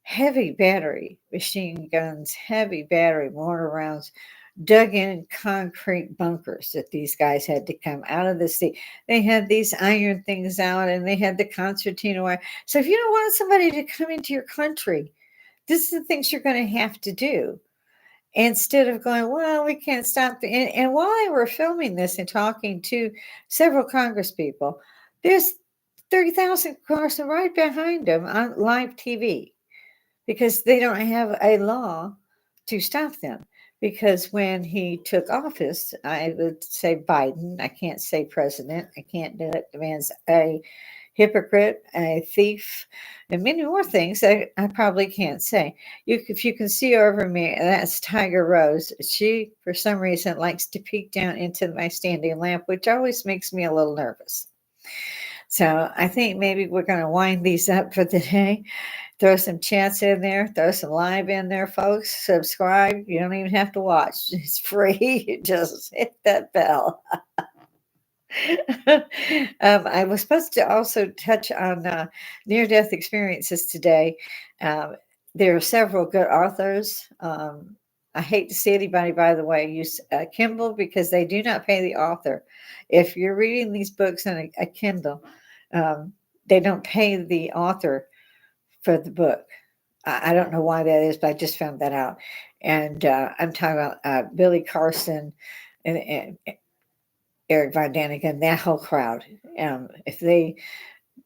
heavy battery machine guns, heavy battery mortar rounds, dug in concrete bunkers that these guys had to come out of the sea. They had these iron things out and they had the concertina wire. So if you don't want somebody to come into your country, this is the things you're going to have to do. Instead of going, well, we can't stop. And while they were filming this and talking to several Congress people, there's 30,000 cars right behind them on live TV because they don't have a law to stop them. Because when he took office, I would say Biden, I can't say president, I can't do it. The man's a hypocrite, a thief, and many more things I probably can't say. If you can see over me, that's Tiger Rose. She, for some reason, likes to peek down into my standing lamp, which always makes me a little nervous. So I think maybe we're going to wind these up for the day. Throw some chats in there, throw some live in there, folks. Subscribe. You don't even have to watch. It's free. Just hit that bell. I was supposed to also touch on near-death experiences today. There are several good authors. I hate to see anybody, by the way, use Kindle because they do not pay the author. If you're reading these books on a Kindle, they don't pay the author for the book. I don't know why that is, but I just found that out. And I'm talking about Billy Carson and Eric Von Daniken, that whole crowd. If they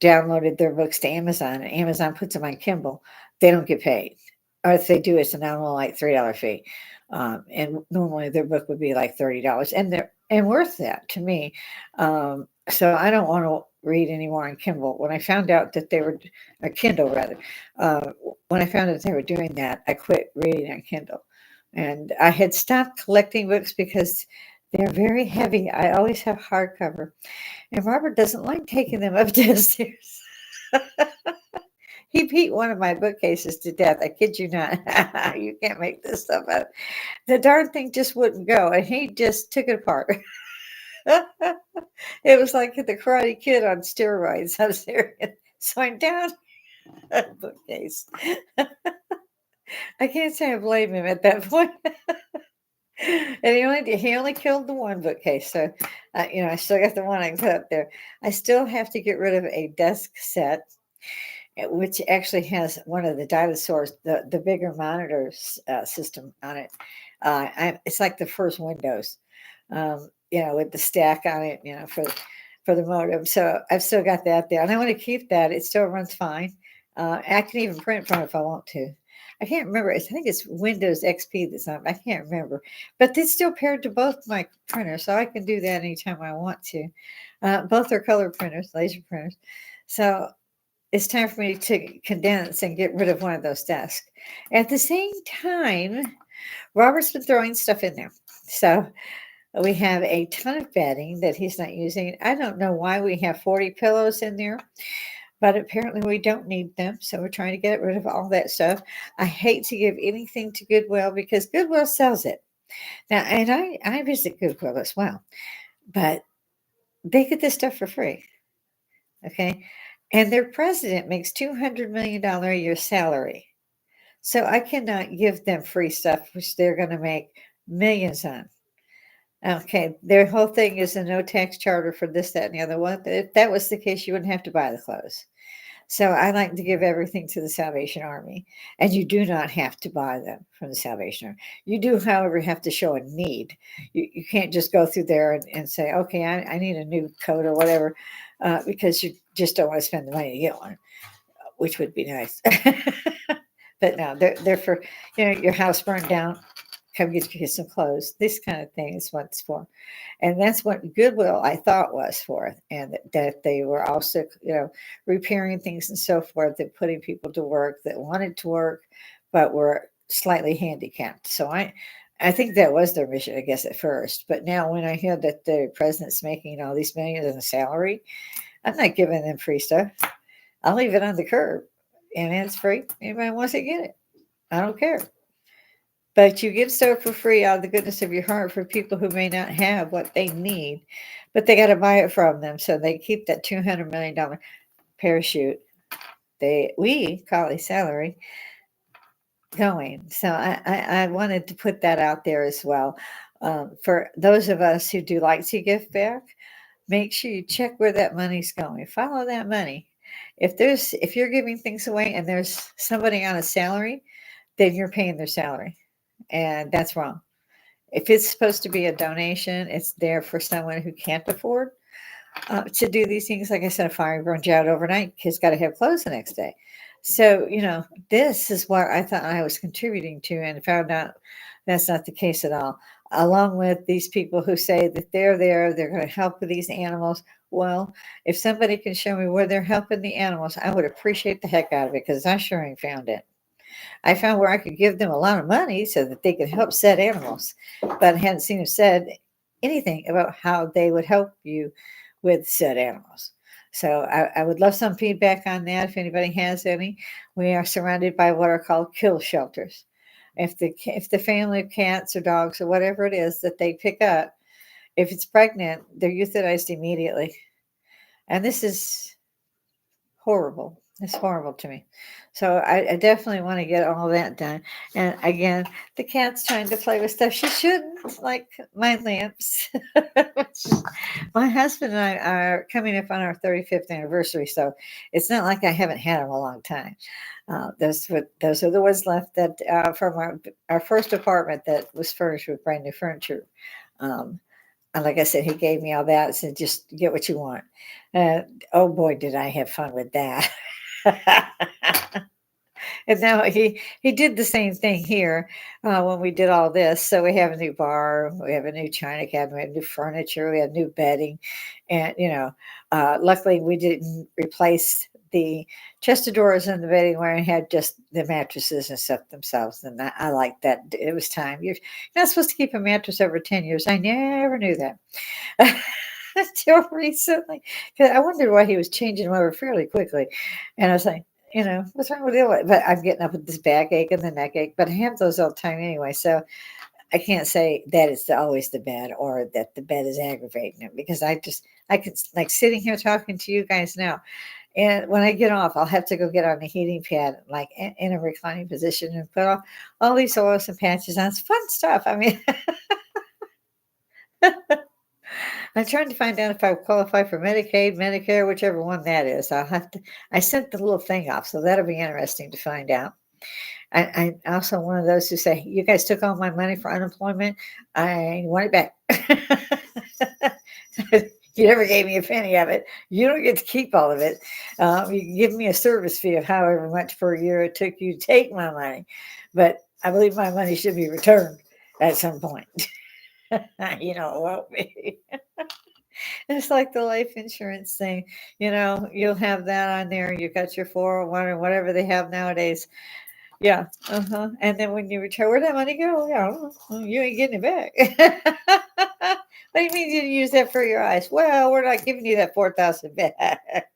downloaded their books to Amazon and Amazon puts them on Kindle, they don't get paid. Or if they do, it's a nominal like $3 fee. And normally their book would be like $30, and worth that to me. So I don't want to read anymore on Kindle. When I found out that they were, or Kindle rather, when I found out they were doing that, I quit reading on Kindle. And I had stopped collecting books because they're very heavy. I always have hardcover. And Robert doesn't like taking them up the stairs. He beat one of my bookcases to death. I kid you not. You can't make this stuff up. The darn thing just wouldn't go, and he just took it apart. It was like the Karate Kid on steroids. I'm serious. So I'm down a bookcase. I can't say I blame him at that point. And he only killed the one bookcase. So, I still got the one I put up there. I still have to get rid of a desk set, which actually has one of the dinosaurs, the bigger monitors system on it. It's like the first Windows, with the stack on it, for the modem. So I've still got that there, and I want to keep that. It still runs fine. I can even print from it if I want to. I can't remember. I think it's Windows XP that's on. I can't remember, but it's still paired to both my printers, so I can do that anytime I want to. Both are color printers, laser printers. So it's time for me to condense and get rid of one of those desks. At the same time, Robert's been throwing stuff in there. So we have a ton of bedding that he's not using. I don't know why we have 40 pillows in there, but apparently we don't need them. So we're trying to get rid of all that stuff. I hate to give anything to Goodwill because Goodwill sells it. Now, and I visit Goodwill as well, but they get this stuff for free. Okay. And their president makes $200 million a year salary. So I cannot give them free stuff, which they're going to make millions on. Okay, their whole thing is a no tax charter for this, that, and the other one. If that was the case, you wouldn't have to buy the clothes. So I like to give everything to the Salvation Army, and you do not have to buy them from the Salvation Army. You do, however, have to show a need. You can't just go through there and say, okay, I need a new coat or whatever, because you just don't want to spend the money to get one, which would be nice. But no, they're for, your house burned down. come get you some clothes. This kind of thing is what it's for. And that's what Goodwill I thought was for. And that they were also, repairing things and so forth, and putting people to work that wanted to work, but were slightly handicapped. So I think that was their mission, I guess, at first. But now when I hear that the president's making all these millions in a salary, I'm not giving them free stuff. I'll leave it on the curb. And it's free. Anybody wants to get it. I don't care. But you give stuff for free out of the goodness of your heart for people who may not have what they need, but they got to buy it from them. So they keep that $200 million parachute. We call it salary going. So I wanted to put that out there as well. For those of us who do like to give back, make sure you check where that money's going. Follow that money. If you're giving things away and there's somebody on a salary, then you're paying their salary. And that's wrong. If it's supposed to be a donation, it's there for someone who can't afford to do these things. Like I said, a fire burns you out overnight. Kids got to have clothes the next day. So, this is what I thought I was contributing to, and found out that's not the case at all. Along with these people who say that they're there, they're going to help with these animals. Well, if somebody can show me where they're helping the animals, I would appreciate the heck out of it, because I sure ain't found it. I found where I could give them a lot of money so that they could help set animals, but I hadn't seen them said anything about how they would help you with said animals. So I would love some feedback on that if anybody has any. We are surrounded by what are called kill shelters. If the family of cats or dogs or whatever it is that they pick up, if it's pregnant, they're euthanized immediately. And this is horrible. It's horrible to me. So I definitely want to get all that done. And again, the cat's trying to play with stuff she shouldn't, like my lamps. My husband and I are coming up on our 35th anniversary, so it's not like I haven't had them a long time. Those are the ones left that from our first apartment that was furnished with brand new furniture. And like I said, he gave me all that. Said, just get what you want. Oh boy, did I have fun with that. And now he did the same thing here when we did all this. So we have a new bar, we have a new china cabinet, we have new furniture, we have new bedding, and luckily we didn't replace the chest of drawers and the bedding where I had just the mattresses and stuff themselves. And I like that. It was time. You're not supposed to keep a mattress over 10 years. I never knew that. Until recently, because I wondered why he was changing them over fairly quickly. And I was like, what's wrong with it? But I'm getting up with this backache and the neck ache, but I have those all the time anyway. So I can't say that it's always the bed or that the bed is aggravating it, because I could, like, sitting here talking to you guys now. And when I get off, I'll have to go get on the heating pad, like in a reclining position, and put all these oils and patches on. It's fun stuff. I mean, I'm trying to find out if I qualify for Medicaid, Medicare, whichever one that is. I sent the little thing off, so that'll be interesting to find out. I'm also one of those who say, you guys took all my money for unemployment. I want it back. You never gave me a penny of it. You don't get to keep all of it. You can give me a service fee of however much per year it took you to take my money. But I believe my money should be returned at some point. It won't be. It's like the life insurance thing. You'll have that on there. You got your 401 or whatever they have nowadays. Yeah. And then when you retire, where'd that money go? Yeah, you ain't getting it back. What do you mean you didn't use that for your eyes? Well, we're not giving you that 4,000 back.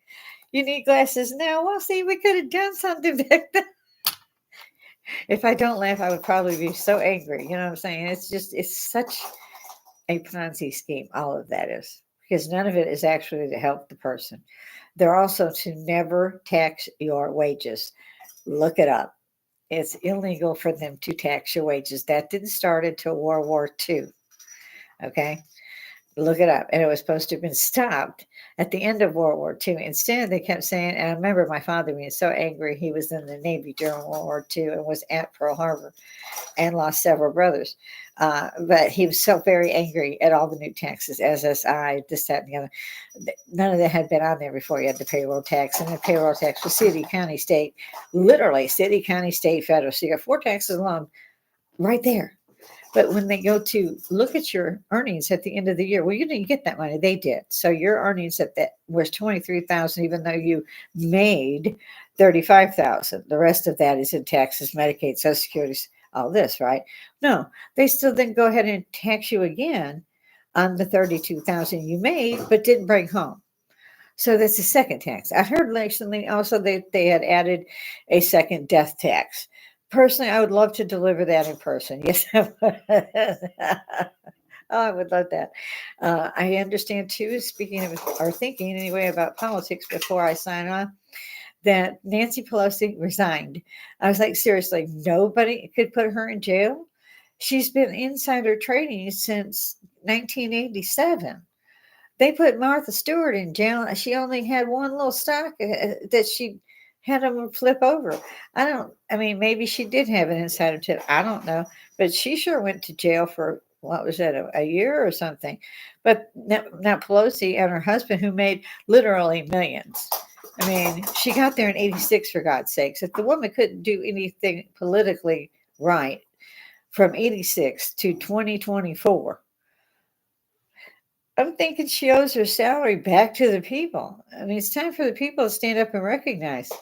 You need glasses now. Well, see, we could have done something back then. If I don't laugh, I would probably be so angry. You know what I'm saying? It's such a Ponzi scheme. All of that is, because none of it is actually to help the person. They're also to never tax your wages. Look it up. It's illegal for them to tax your wages. That didn't start until World War II. Okay. Look it up. And it was supposed to have been stopped at the end of World War II. Instead, they kept saying, and I remember my father being so angry. He was in the Navy during World War II and was at Pearl Harbor and lost several brothers. But he was so very angry at all the new taxes, SSI, this, that, and the other. None of that had been on there before. You had the payroll tax, and the payroll tax was city, county, state, literally city, county, state, federal. So you got 4 taxes alone right there. But when they go to look at your earnings at the end of the year, well, you didn't get that money. They did. So your earnings at that was 23,000, even though you made 35,000. The rest of that is in taxes, Medicaid, Social Security, all this, right? No, they still then go ahead and tax you again on the 32,000 you made, but didn't bring home. So that's the second tax. I heard recently also they had added a second death tax. Personally, I would love to deliver that in person. Yes, I would. Oh, I would love that. I understand too, speaking of or thinking anyway about politics before I sign on, that Nancy Pelosi resigned. I was like, seriously, nobody could put her in jail. She's been insider trading since 1987. They put Martha Stewart in jail. She only had one little stock that she had them flip over. I mean, maybe she did have an insider tip. I don't know. But she sure went to jail for, what was that, a year or something. But now Pelosi and her husband, who made literally millions. I mean, she got there in 86, for God's sakes. If the woman couldn't do anything politically right from 86 to 2024, I'm thinking she owes her salary back to the people. I mean, it's time for the people to stand up and recognize.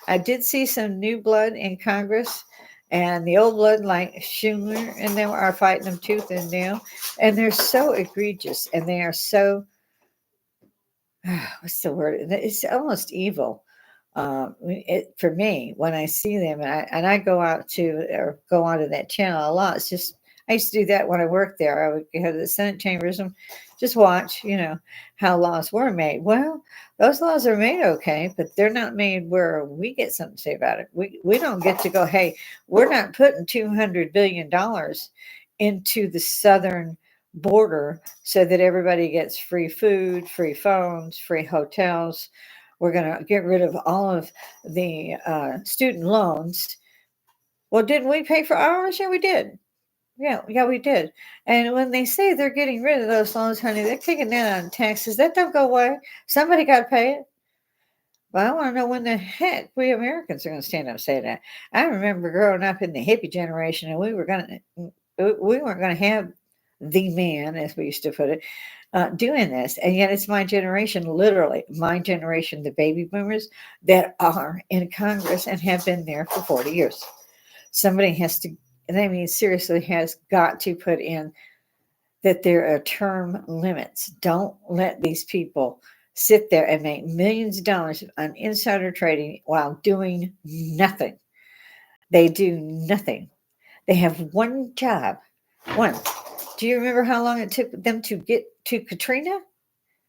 I did see some new blood in Congress, and the old blood, like Schumer and them, are fighting them tooth and nail. And they're so egregious, and they are so, what's the word? It's almost evil. For me, when I see them, and I go out to or go onto that channel a lot. It's just I used to do that when I worked there. I would go to the Senate chambers and just watch, how laws were made. Well, those laws are made okay, but they're not made where we get something to say about it. We don't get to go, hey, we're not putting $200 billion into the southern border so that everybody gets free food, free phones, free hotels. We're going to get rid of all of the student loans. Well, didn't we pay for ours? Yeah, we did. Yeah, we did. And when they say they're getting rid of those loans, honey, they're taking that on taxes. That don't go away. Somebody got to pay it. But I want to know when the heck we Americans are going to stand up and say that. I remember growing up in the hippie generation, and we weren't going to have the man, as we used to put it, doing this. And yet it's my generation, literally my generation, the baby boomers, that are in Congress and have been there for 40 years. Somebody has to, I mean, seriously, has got to put in that there are term limits. Don't let these people sit there and make millions of dollars on insider trading while doing nothing. They do nothing. They have one job. One. Do you remember how long it took them to get to Katrina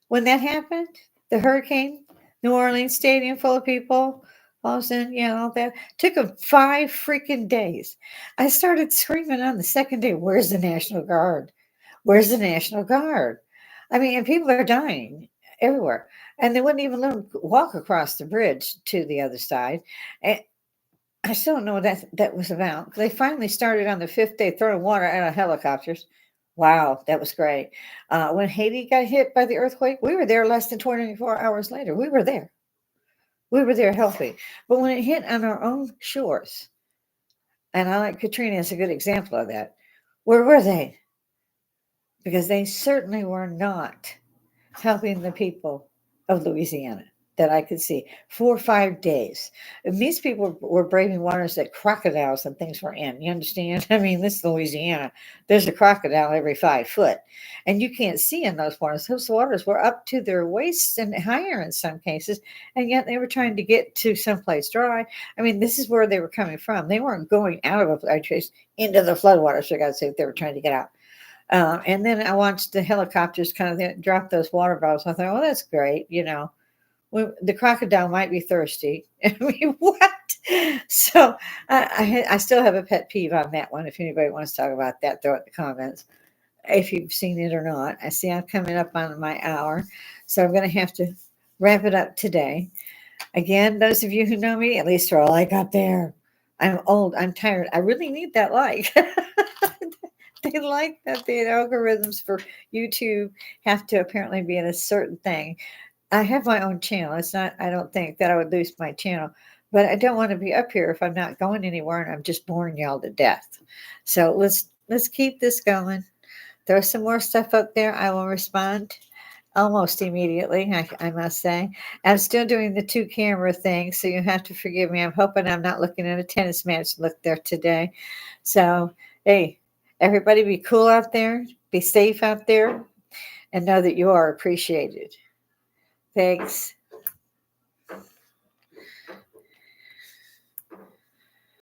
when that happened? The hurricane, New Orleans stadium full of people, Boston, all that. Took them 5 freaking days. I started screaming on the second day, where's the National Guard? Where's the National Guard? I mean, and people are dying everywhere. And they wouldn't even let them walk across the bridge to the other side. And I still don't know what that was about. They finally started on the 5th day throwing water out of helicopters. Wow, that was great. When Haiti got hit by the earthquake, we were there less than 24 hours later. We were there. We were there helping. But when it hit on our own shores, and I like Katrina as a good example of that, where were they? Because they certainly were not helping the people of Louisiana that I could see 4 or 5 days. And these people were braving waters that crocodiles and things were in. You understand? I mean, this is Louisiana. There's a crocodile every 5 foot, and you can't see in those waters. Those waters were up to their waists and higher in some cases, and yet they were trying to get to someplace dry. I mean, this is where they were coming from. They weren't going out of a place into the floodwaters, for God's sake. They were trying to get out. And then I watched the helicopters kind of drop those water bottles. I thought, well, that's great. The crocodile might be thirsty. I mean, what? So I still have a pet peeve on that one. If anybody wants to talk about that, throw it in the comments. If you've seen it or not. I see I'm coming up on my hour. So I'm going to have to wrap it up today. Again, those of you who know me, at least throw a like up there. I'm old. I'm tired. I really need that like. They like that the algorithms for YouTube have to apparently be in a certain thing. I have my own channel. It's not, I don't think that I would lose my channel, but I don't want to be up here if I'm not going anywhere and I'm just boring y'all to death. So let's let's keep this going. There's some more stuff up there. I will respond almost immediately, I must say. I'm still doing the two camera thing, so you have to forgive me. I'm hoping I'm not looking at a tennis match look there today. So, hey, everybody be cool out there, be safe out there, and know that you are appreciated. Thanks.